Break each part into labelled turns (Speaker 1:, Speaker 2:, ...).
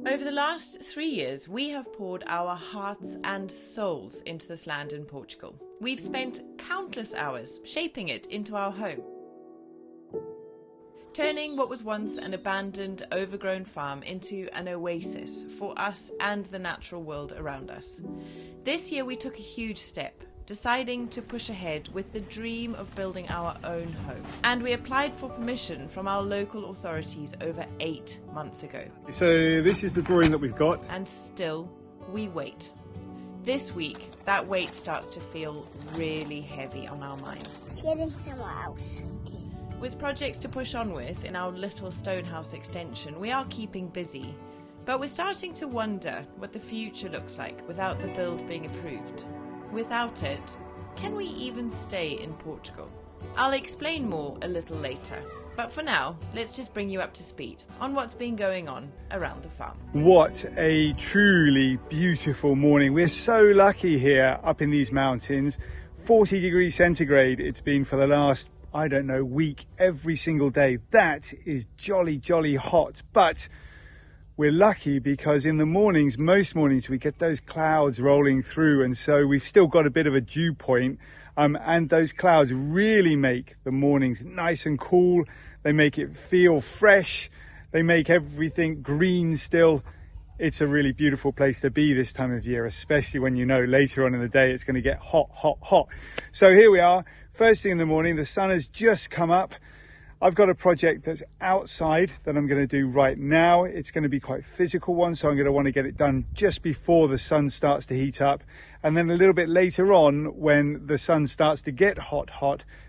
Speaker 1: Over the last 3 years, we have poured our hearts and souls into this land in Portugal. We've spent countless hours shaping it into our home, turning what was once an abandoned, overgrown farm into an oasis for us and the natural world around us. This year we took a huge step, deciding to push ahead with the dream of building our own home. And we applied for permission from our local authorities over 8 months ago.
Speaker 2: So this is the drawing that we've got.
Speaker 1: And still, we wait. This week, that weight starts to feel really heavy on our minds.
Speaker 3: Getting somewhere else.
Speaker 1: With projects to push on with in our little stone house extension, we are keeping busy. But we're starting to wonder what the future looks like without the build being approved. Without it, can we even stay in Portugal? I'll explain more a little later, but for now, let's just bring you up to speed on what's been going on around the farm.
Speaker 2: What a truly beautiful morning. We're so lucky here up in these mountains. 40 degrees centigrade it's been for the last, I don't know, week, every single day. That is jolly, jolly hot, but we're lucky because in the mornings, most mornings, we get those clouds rolling through, and so we've still got a bit of a dew point, and those clouds really make the mornings nice and cool. They make it feel fresh. They make everything green still. It's a really beautiful place to be this time of year, especially when you know later on in the day it's going to get hot, hot, hot. So here we are, first thing in the morning, the sun has just come up. I've got a project that's outside that I'm going to do right now. It's going to be quite a physical one, so I'm going to want to get it done just before the sun starts to heat up. And then a little bit later on, when the sun starts to get hot,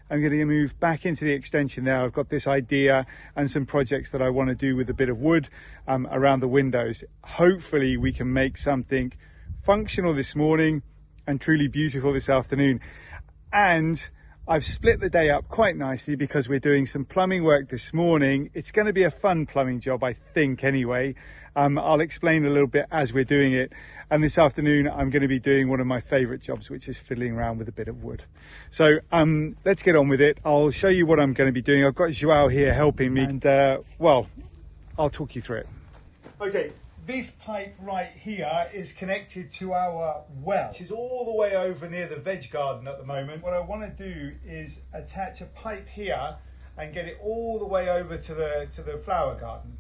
Speaker 2: I'm going to move back into the extension there. I've got this idea and some projects that I want to do with a bit of wood around the windows. Hopefully we can make something functional this morning and truly beautiful this afternoon. And I've split the day up quite nicely because we're doing some plumbing work this morning. It's going to be a fun plumbing job, I think, anyway. I'll explain a little bit as we're doing it. And this afternoon, I'm going to be doing one of my favourite jobs, which is fiddling around with a bit of wood. So let's get on with it. I'll show you what I'm going to be doing. I've got Joao here helping me, and well, I'll talk you through it. Okay. This pipe right here is connected to our well, which is all the way over near the veg garden at the moment. What I want to do is attach a pipe here and get it all the way over to the flower garden,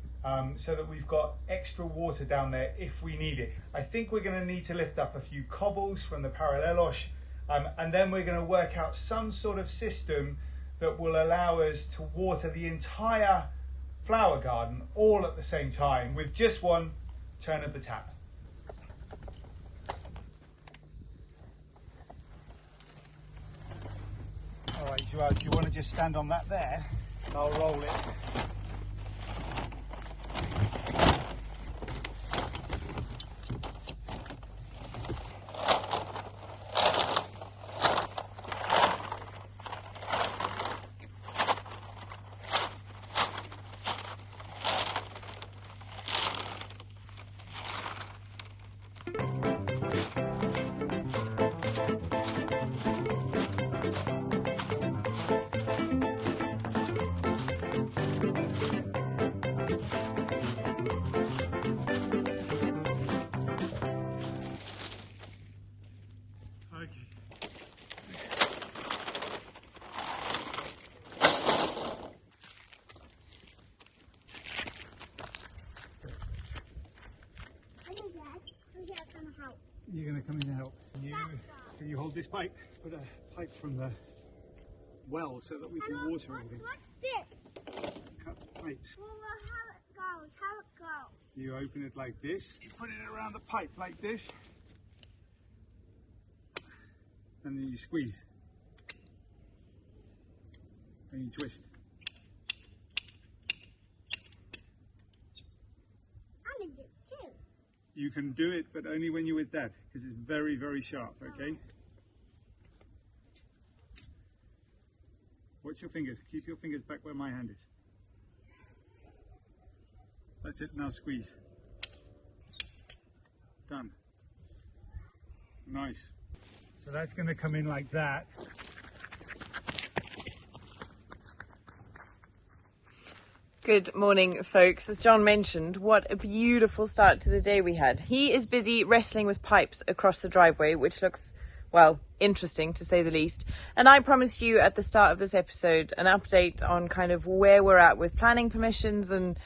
Speaker 2: so that we've got extra water down there if we need it. I think we're going to need to lift up a few cobbles from the paralelos, and then we're going to work out some sort of system that will allow us to water the entire flower garden all at the same time with just one turn of the tap. All right, Joao, do you want to just stand on that there? I'll roll it. You're going to come in and help. Can you hold this pipe? Put a pipe from the well so that we can water everything.
Speaker 3: What's this?
Speaker 2: Cut the pipes.
Speaker 3: Well, how it goes.
Speaker 2: You open it like this. You put it around the pipe like this. And then you squeeze. And you twist. You can do it, but only when you're with Dad, because it's very, very sharp, okay? Watch your fingers. Keep your fingers back where my hand is. That's it. Now squeeze. Done. Nice. So that's going to come in like that.
Speaker 1: Good morning, folks. As John mentioned, what a beautiful start to the day we had. He is busy wrestling with pipes across the driveway, which looks, well, interesting to say the least. And I promised you at the start of this episode an update on kind of where we're at with planning permissions and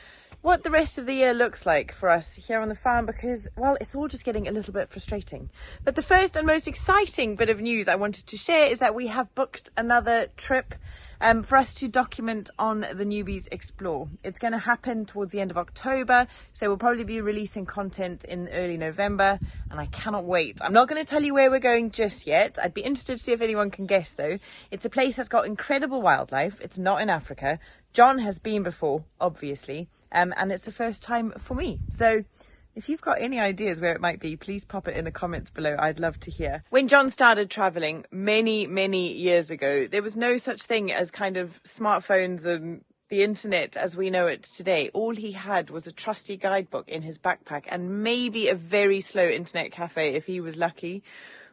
Speaker 1: what the rest of the year looks like for us here on the farm, because, well, it's all just getting a little bit frustrating. But the first and most exciting bit of news I wanted to share is that we have booked another trip for us to document on the Newbys Explore. It's going to happen towards the end of October, so we'll probably be releasing content in early November, and I cannot wait. I'm not going to tell you where we're going just yet. I'd be interested to see if anyone can guess, though. It's a place that's got incredible wildlife. It's not in Africa. John has been before, obviously, and it's the first time for me. So if you've got any ideas where it might be, please pop it in the comments below. I'd love to hear. When John started traveling many, many years ago, there was no such thing as kind of smartphones and the internet as we know it today. All he had was a trusty guidebook in his backpack and maybe a very slow internet cafe if he was lucky,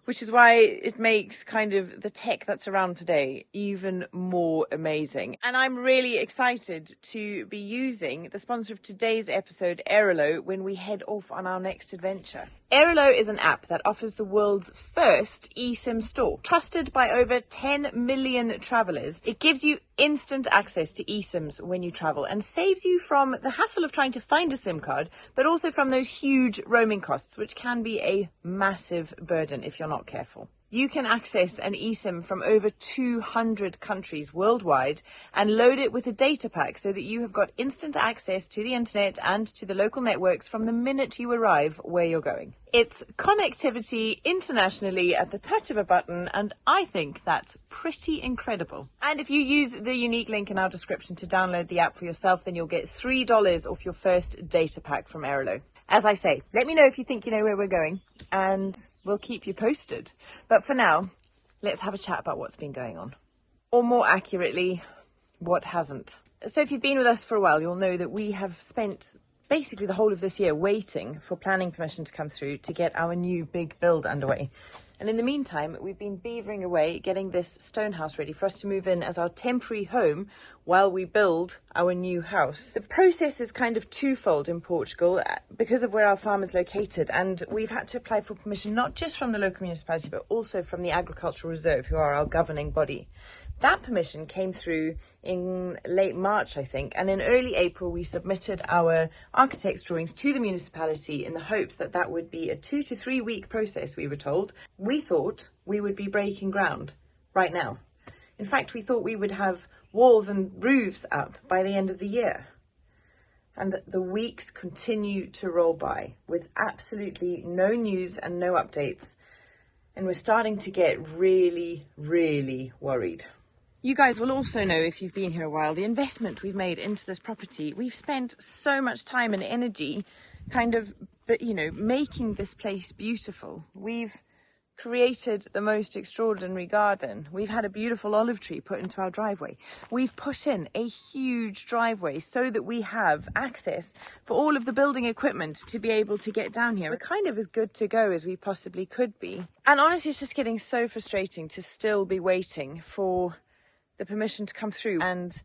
Speaker 1: which is why it makes kind of the tech that's around today even more amazing. And I'm really excited to be using the sponsor of today's episode, Airolo, when we head off on our next adventure. Airolo is an app that offers the world's first eSIM store. Trusted by over 10 million travellers, it gives you instant access to eSIMs when you travel and saves you from the hassle of trying to find a SIM card, but also from those huge roaming costs, which can be a massive burden if you're not careful. You can access an eSIM from over 200 countries worldwide and load it with a data pack so that you have got instant access to the internet and to the local networks from the minute you arrive where you're going. It's connectivity internationally at the touch of a button, and I think that's pretty incredible. And if you use the unique link in our description to download the app for yourself, then you'll get $3 off your first data pack from Airolo. As I say, let me know if you think you know where we're going, and we'll keep you posted. But for now, let's have a chat about what's been going on. Or more accurately, what hasn't. So if you've been with us for a while, you'll know that we have spent basically the whole of this year waiting for planning permission to come through to get our new big build underway. And in the meantime, we've been beavering away, getting this stone house ready for us to move in as our temporary home while we build our new house. The process is kind of twofold in Portugal because of where our farm is located, and we've had to apply for permission not just from the local municipality but also from the Agricultural Reserve, who are our governing body. That permission came through in late March, I think, and in early April we submitted our architect's drawings to the municipality in the hopes that that would be a 2 to 3 week process, we were told. We thought we would be breaking ground right now. In fact, we thought we would have walls and roofs up by the end of the year. And the weeks continue to roll by with absolutely no news and no updates. And we're starting to get really, really worried. You guys will also know, if you've been here a while, the investment we've made into this property. We've spent so much time and energy kind of, making this place beautiful. We've created the most extraordinary garden. We've had a beautiful olive tree put into our driveway. We've put in a huge driveway so that we have access for all of the building equipment to be able to get down here. We're kind of as good to go as we possibly could be. And honestly, it's just getting so frustrating to still be waiting for the permission to come through. And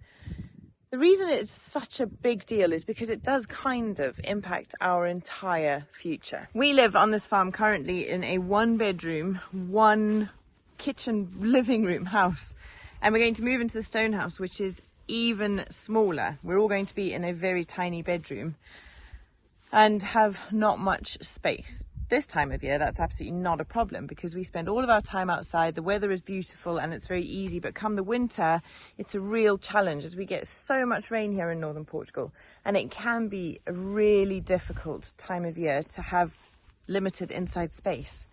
Speaker 1: the reason it's such a big deal is because it does kind of impact our entire future. We live on this farm currently in a 1-bedroom, 1 kitchen living room house, and we're going to move into the stone house, which is even smaller. We're all going to be in a very tiny bedroom and have not much space. This time of year, that's absolutely not a problem because we spend all of our time outside. The weather is beautiful and it's very easy, but come the winter, it's a real challenge as we get so much rain here in northern Portugal, and it can be a really difficult time of year to have limited inside space.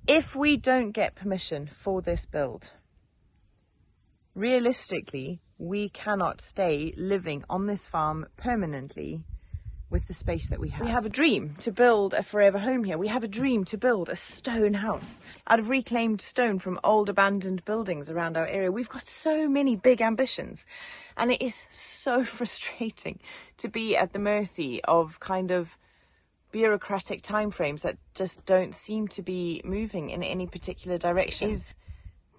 Speaker 1: If we don't get permission for this build, realistically, we cannot stay living on this farm permanently with the space that we have. We have a dream to build a forever home here. We have a dream to build a stone house out of reclaimed stone from old abandoned buildings around our area. We've got so many big ambitions, and it is so frustrating to be at the mercy of kind of bureaucratic timeframes that just don't seem to be moving in any particular direction. It is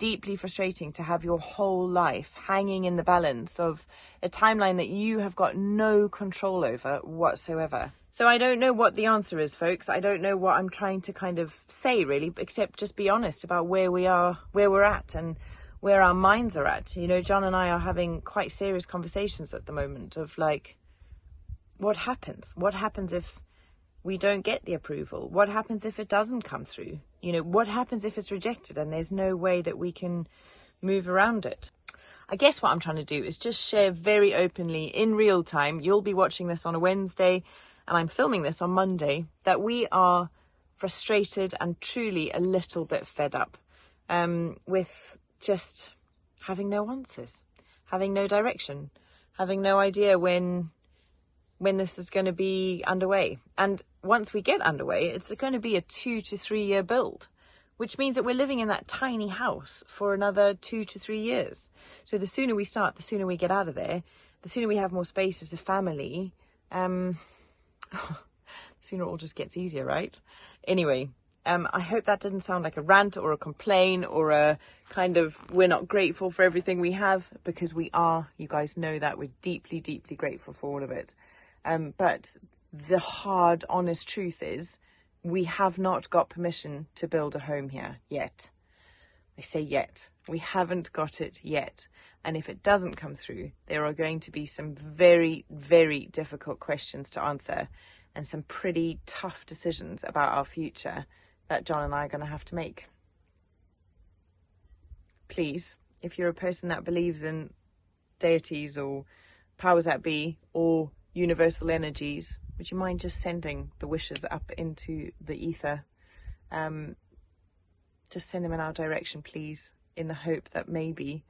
Speaker 1: deeply frustrating to have your whole life hanging in the balance of a timeline that you have got no control over whatsoever. So I don't know what the answer is, folks. I don't know what I'm trying to kind of say, really, except just be honest about where we are, where we're at, and where our minds are at. You know, John and I are having quite serious conversations at the moment of like, what happens? What happens if we don't get the approval? What happens if it doesn't come through? You know, what happens if it's rejected and there's no way that we can move around it? I guess what I'm trying to do is just share very openly in real time. You'll be watching this on a Wednesday and I'm filming this on Monday, that we are frustrated and truly a little bit fed up with just having no answers, having no direction, having no idea when this is going to be underway. And once we get underway, it's going to be a 2 to 3 year build, which means that we're living in that tiny house for another 2 to 3 years. So the sooner we start, the sooner we get out of there, the sooner we have more space as a family, the sooner it all just gets easier, right? Anyway, I hope that didn't sound like a rant or a complaint or a kind of we're not grateful for everything we have, because we are. You guys know that. We're deeply, deeply grateful for all of it. But the hard, honest truth is we have not got permission to build a home here yet. I say yet. We haven't got it yet. And if it doesn't come through, there are going to be some very, very difficult questions to answer and some pretty tough decisions about our future that John and I are going to have to make. Please, if you're a person that believes in deities or powers that be or universal energies, would you mind just sending the wishes up into the ether? Just send them in our direction, please, in the hope that maybe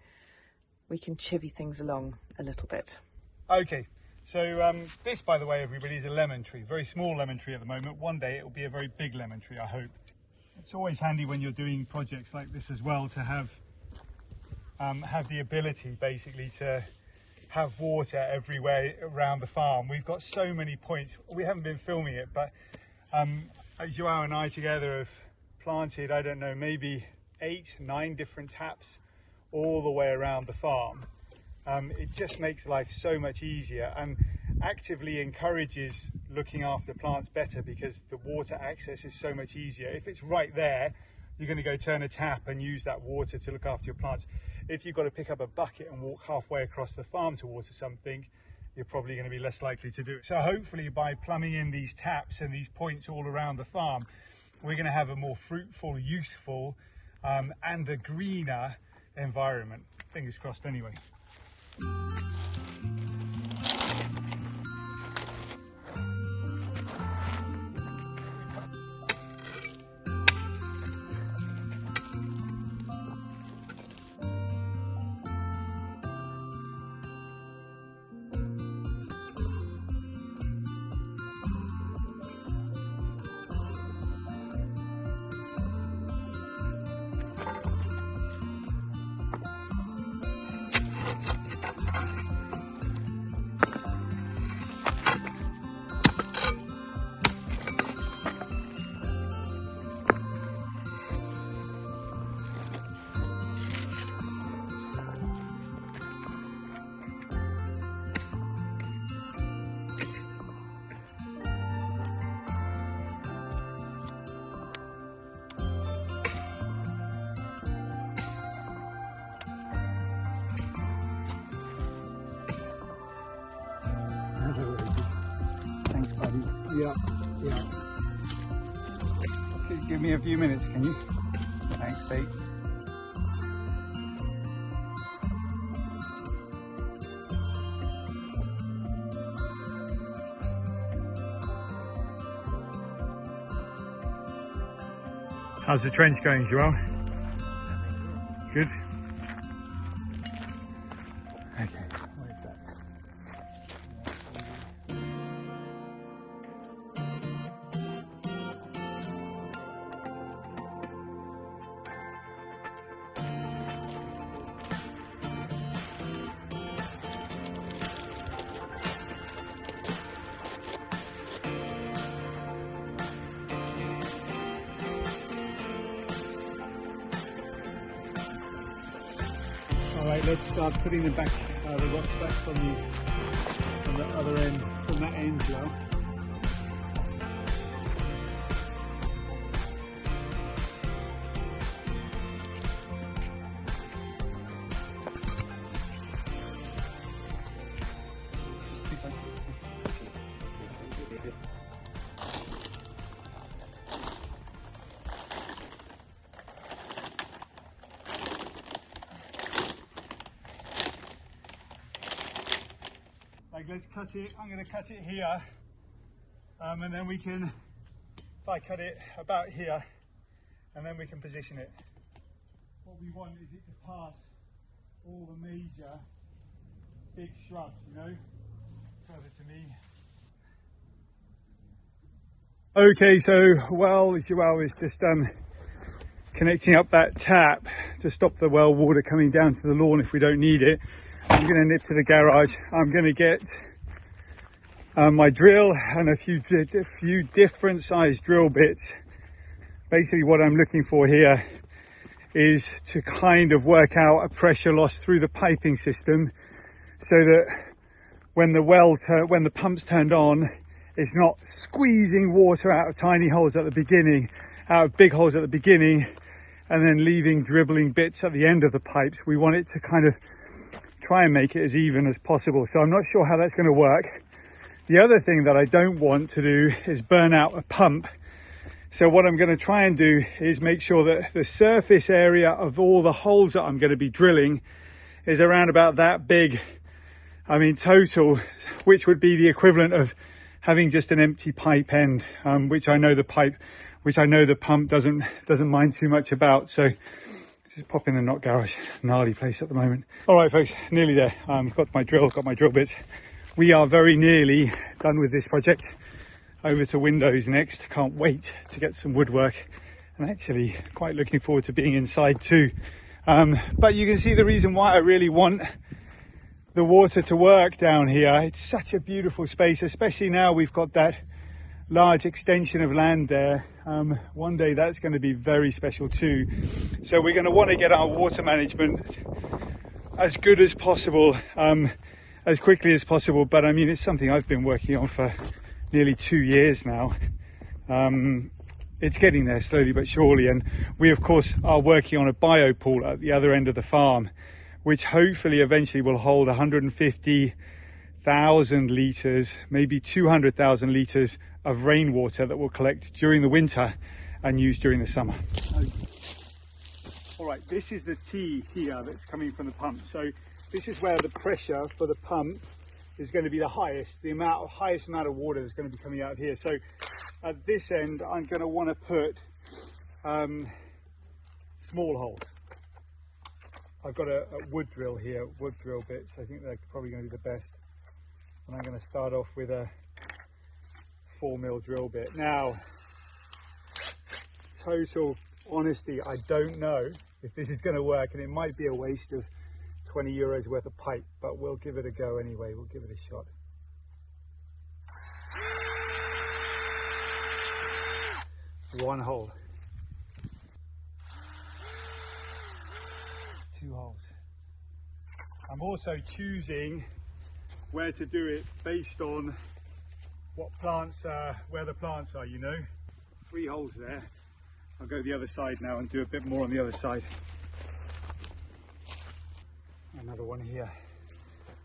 Speaker 1: we can chivvy things along a little bit.
Speaker 2: Okay, so this, by the way, everybody, is a lemon tree. Very small lemon tree at the moment. One day it will be a very big lemon tree, I hope. It's always handy when you're doing projects like this as well to have the ability, basically, to have water everywhere around the farm. We've got so many points. We haven't been filming it, but Joao and I together have planted, I don't know, maybe 8, 9 different taps all the way around the farm. It just makes life so much easier and actively encourages looking after plants better, because the water access is so much easier. If it's right there, you're going to go turn a tap and use that water to look after your plants. If you've got to pick up a bucket and walk halfway across the farm to water something, you're probably going to be less likely to do it. So hopefully by plumbing in these taps and these points all around the farm, we're going to have a more fruitful, useful and a greener environment. Fingers crossed anyway. Thanks, buddy. Yeah. Give me a few minutes, can you? Thanks, Pete. How's the trench going, Joel? Good? Okay, where's that? Right, let's start putting them back, the rocks back from the other end, from that end, Joel. Let's cut it. I'm going to cut it here, and then we can, if I cut it about here, and then we can position it. What we want is it to pass all the major big shrubs, you know, further to me. Okay, so well is just connecting up that tap to stop the well water coming down to the lawn if we don't need it. I'm going to nip to the garage. I'm going to get my drill and a few different size drill bits. Basically what I'm looking for here is to kind of work out a pressure loss through the piping system so that when the pump's turned on, it's not squeezing water out of tiny holes at the beginning, out of big holes at the beginning, and then leaving dribbling bits at the end of the pipes. We want it to kind of try and make it as even as possible. So I'm not sure how that's going to work. The other thing that I don't want to do is burn out a pump. So what I'm going to try and do is make sure that the surface area of all the holes that I'm going to be drilling is around about that big. I mean, total, which would be the equivalent of having just an empty pipe end, which I know the pump doesn't mind too much about. So just pop in the Knot Garage, gnarly place at the moment. All right, folks, nearly there. Got my drill bits. We are very nearly done with this project. Over to windows next. Can't wait to get some woodwork, and actually quite looking forward to being inside too. But you can see the reason why I really want the water to work down here. It's such a beautiful space, especially now we've got that large extension of land there. One day that's going to be very special too. So we're going to want to get our water management as good as possible, as quickly as possible. But I mean, it's something I've been working on for nearly 2 years now. It's getting there slowly but surely. And we of course are working on a biopool at the other end of the farm, which hopefully eventually will hold 150,000 litres, maybe 200,000 litres of rainwater that will collect during the winter and use during the summer. All right, this is the T here that's coming from the pump. So this is where the pressure for the pump is going to be the highest, highest amount of water that's going to be coming out here. So at this end, I'm going to want to put small holes. I've got a wood drill here, wood drill bits. I think they're probably going to be the best. And I'm going to start off with a 4mm drill bit. Now, total honesty, I don't know if this is going to work, and it might be a waste of 20 euros worth of pipe, but we'll give it a go anyway. We'll give it a shot. One hole. 2 holes. I'm also choosing where to do it based on what plants where the plants are, you know. 3 holes there. I'll go the other side now and do a bit more on the other side. Another one here.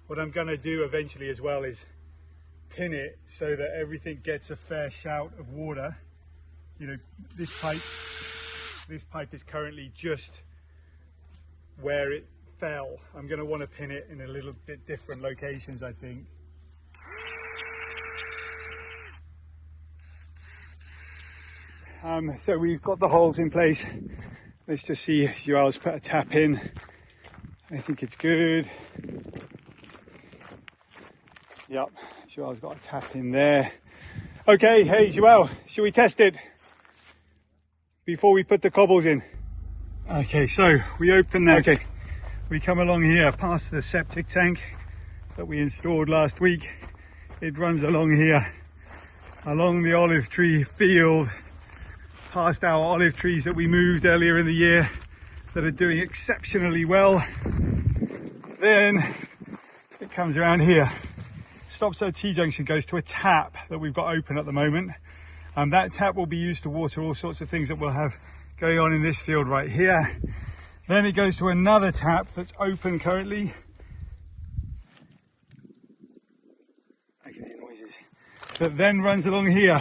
Speaker 2: What I'm going to do eventually as well is pin it so that everything gets a fair shout of water. You know, this pipe is currently just where it fell. I'm going to want to pin it in a little bit different locations, I think. So we've got the holes in place. Let's just see. Joel's put a tap in. I think it's good. Yep, Joel's got a tap in there. Okay, hey Joel, should we test it before we put the cobbles in? Okay, so we open that. Okay, we come along here past the septic tank that we installed last week. It runs along here, along the olive tree field, past our olive trees that we moved earlier in the year that are doing exceptionally well. Then it comes around here. Stops at a T-junction, goes to a tap that we've got open at the moment. And that tap will be used to water all sorts of things that we'll have going on in this field right here. Then it goes to another tap that's open currently. I can hear noises. That then runs along here,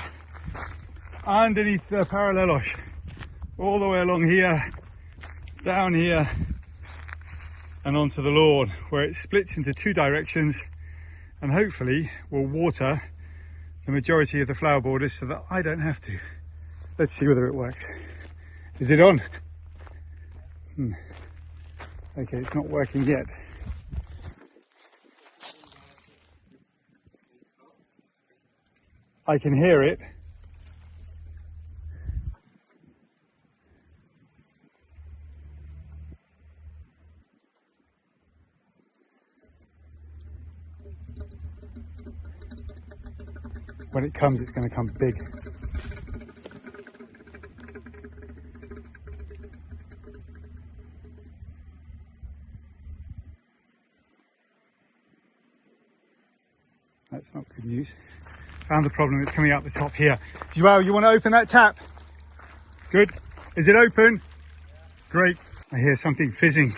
Speaker 2: underneath the paralelos, all the way along here, down here, and onto the lawn, where it splits into two directions, and hopefully will water the majority of the flower borders so that I don't have to. Let's see whether it works. Is it on? Okay, it's not working yet. I can hear it. When it comes, it's going to come big. That's not good news. Found the problem, it's coming out the top here. Joao, you want to open that tap? Good. Is it open? Great. I hear something fizzing.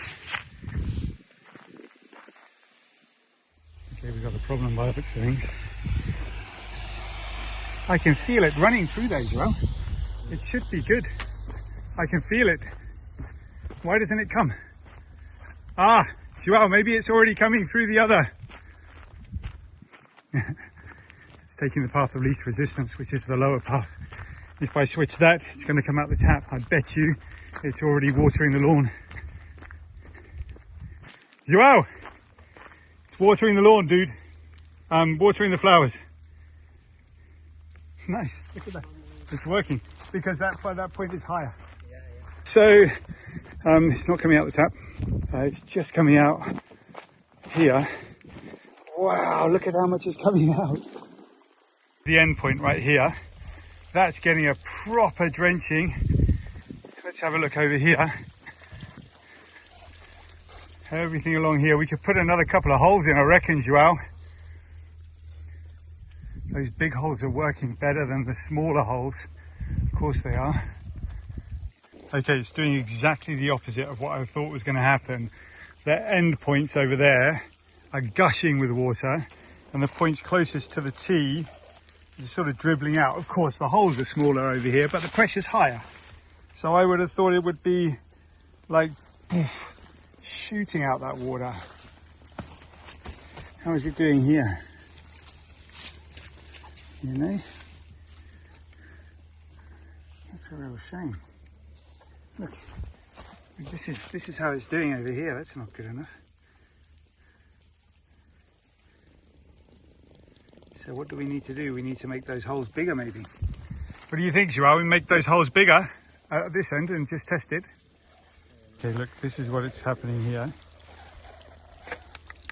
Speaker 2: Okay, we've got a problem by the looks of things. I can feel it running through there, Joao. It should be good. I can feel it. Why doesn't it come? Ah, Joao, maybe it's already coming through the other. It's taking the path of least resistance, which is the lower path. If I switch that, it's going to come out the tap. I bet you it's already watering the lawn. Joao, it's watering the lawn, dude. Watering the flowers. Nice, look at that. It's working because that point is higher. So it's not coming out the tap. It's just coming out here. Wow, look at how much is coming out. The end point right here, that's getting a proper drenching. Let's have a look over here. Everything along here, we could put another couple of holes in, I reckon, Joao. Those big holes are working better than the smaller holes. Of course they are. Okay, it's doing exactly the opposite of what I thought was going to happen. The end points over there are gushing with water, and the points closest to the T are sort of dribbling out. Of course, the holes are smaller over here, but the pressure's higher. So I would have thought it would be like poof, shooting out that water. How is it doing here? You know, that's a real shame. Look, this is how it's doing over here. That's not good enough. So what do we need to do? We need to make those holes bigger, maybe. What do you think, Joao? We make those holes bigger at this end and just test it. Okay, look, this is what is happening here.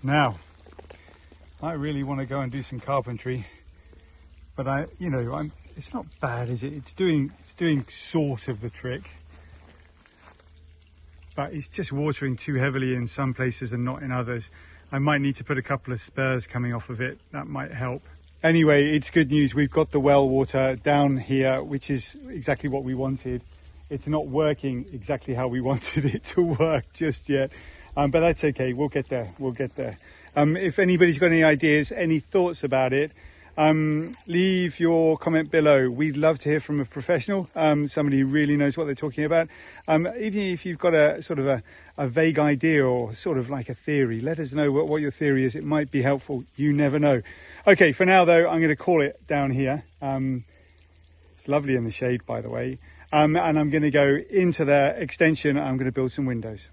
Speaker 2: Now, I really want to go and do some carpentry. But it's not bad, is it? It's doing sort of the trick. But it's just watering too heavily in some places and not in others. I might need to put a couple of spurs coming off of it. That might help. Anyway, it's good news. We've got the well water down here, which is exactly what we wanted. It's not working exactly how we wanted it to work just yet. But that's okay. We'll get there. We'll get there. If anybody's got any ideas, any thoughts about it, leave your comment below. We'd love to hear from a professional, somebody who really knows what they're talking about. Even if you've got a sort of a vague idea or sort of like a theory, let us know what your theory is. It might be helpful. You never know. Okay, for now though, I'm going to call it down here. It's lovely in the shade, by the way. And I'm going to go into the extension. I'm going to build some windows.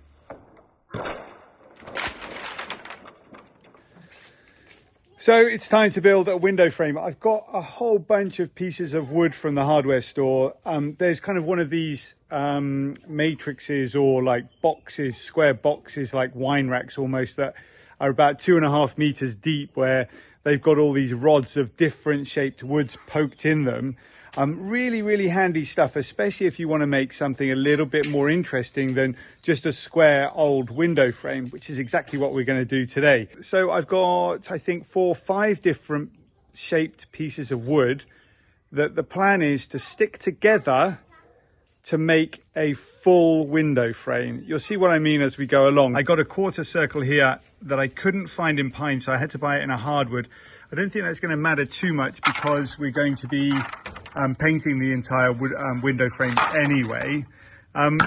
Speaker 2: So it's time to build a window frame. I've got a whole bunch of pieces of wood from the hardware store. There's kind of one of these matrices or like boxes, square boxes, like wine racks almost, that are about 2.5 meters deep, where they've got all these rods of different shaped woods poked in them. Really handy stuff, especially if you want to make something a little bit more interesting than just a square old window frame, which is exactly what we're going to do today. So I've got, I think, 4 or 5 different shaped pieces of wood that the plan is to stick together to make a full window frame. You'll see what I mean as we go along. I got a quarter circle here that I couldn't find in pine, so I had to buy it in a hardwood. I don't think that's going to matter too much because we're going to be painting the entire wood, window frame anyway. And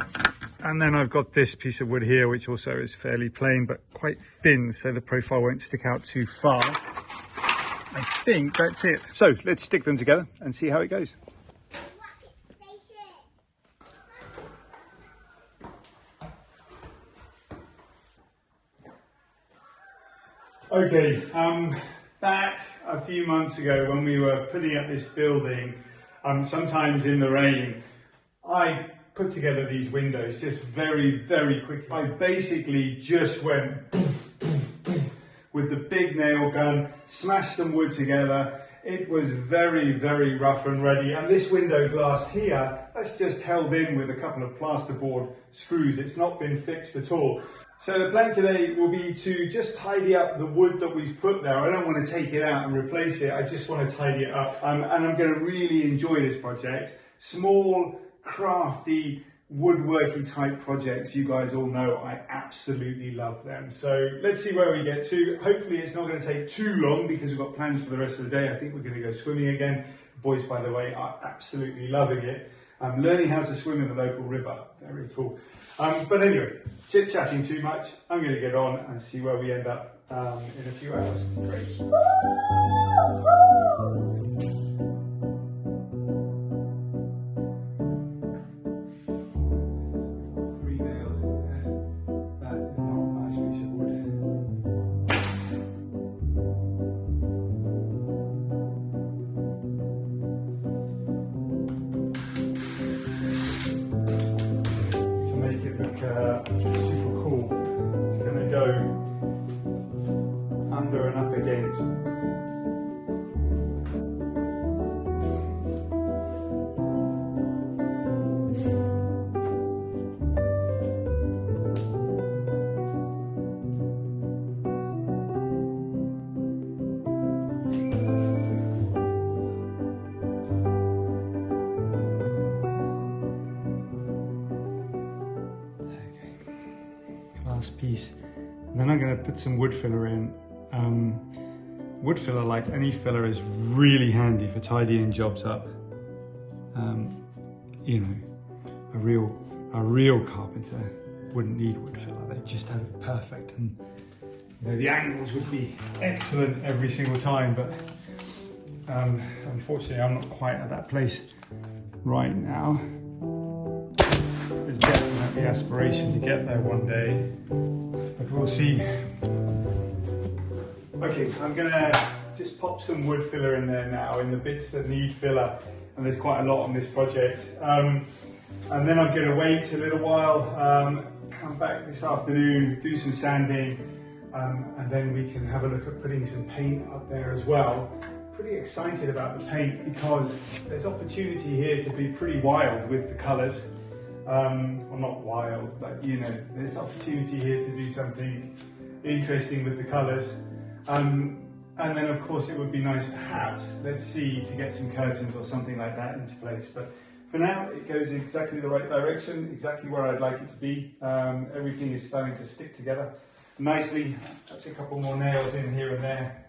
Speaker 2: then I've got this piece of wood here, which also is fairly plain but quite thin, so the profile won't stick out too far. I think that's it. So let's stick them together and see how it goes. Okay, back a few months ago when we were putting up this building, sometimes in the rain, I put together these windows just very quickly. I basically just went with the big nail gun, smashed some wood together. It was very rough and ready. And this window glass here, that's just held in with a couple of plasterboard screws. It's not been fixed at all. So the plan today will be to just tidy up the wood that we've put there. I don't want to take it out and replace it. I just want to tidy it up. And I'm going to really enjoy this project. Small, crafty, woodworking type projects. You guys all know I absolutely love them. So let's see where we get to. Hopefully it's not going to take too long because we've got plans for the rest of the day. I think we're going to go swimming again. The boys, by the way, are absolutely loving it. I'm learning how to swim in the local river. Very cool. But anyway, chit-chatting too much. I'm going to get on and see where we end up in a few hours. Great. 3 nails in there. That is not a nice piece of wood. Super cool. It's going to go under and up against. Last piece, and then I'm going to put some wood filler in. Wood filler, like any filler, is really handy for tidying jobs up. You know, a real carpenter wouldn't need wood filler. They just have it perfect, and you know, the angles would be excellent every single time. But unfortunately, I'm not quite at that place right now. There's definitely aspiration to get there one day, but we'll see. Okay, I'm gonna just pop some wood filler in there now in the bits that need filler, and there's quite a lot on this project. And then I'm gonna wait a little while, come back this afternoon, do some sanding, and then we can have a look at putting some paint up there as well. Pretty excited about the paint because there's opportunity here to be pretty wild with the colours. Well, not wild, but you know, there's opportunity here to do something interesting with the colours. And then of course it would be nice perhaps, let's see, to get some curtains or something like that into place. But for now, it goes in exactly the right direction, exactly where I'd like it to be. Everything is starting to stick together nicely. Perhaps a couple more nails in here and there.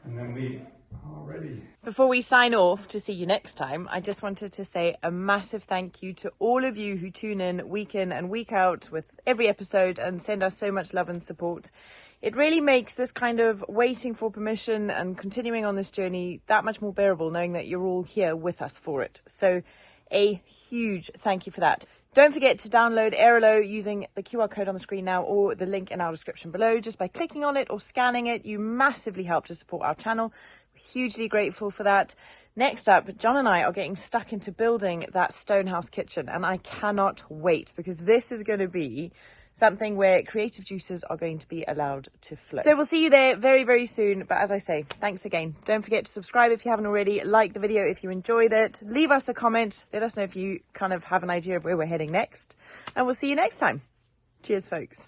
Speaker 2: And then we are ready.
Speaker 1: Before we sign off to see you next time, I just wanted to say a massive thank you to all of you who tune in and week out with every episode and send us so much love and support. It really makes this kind of waiting for permission and continuing on this journey that much more bearable, knowing that you're all here with us for it. So a huge thank you for that. Don't forget to download Airolo using the QR code on the screen now or the link in our description below. Just by clicking on it or scanning it, you massively help to support our channel. Hugely grateful for that. Next up, John and I are getting stuck into building that stone house kitchen, and I cannot wait because this is going to be something where creative juices are going to be allowed to flow. So we'll see you there very, very soon. But as I say, thanks again. Don't forget to subscribe if you haven't already. Like the video if you enjoyed it. Leave us a comment. Let us know if you kind of have an idea of where we're heading next. And we'll see you next time. Cheers, folks.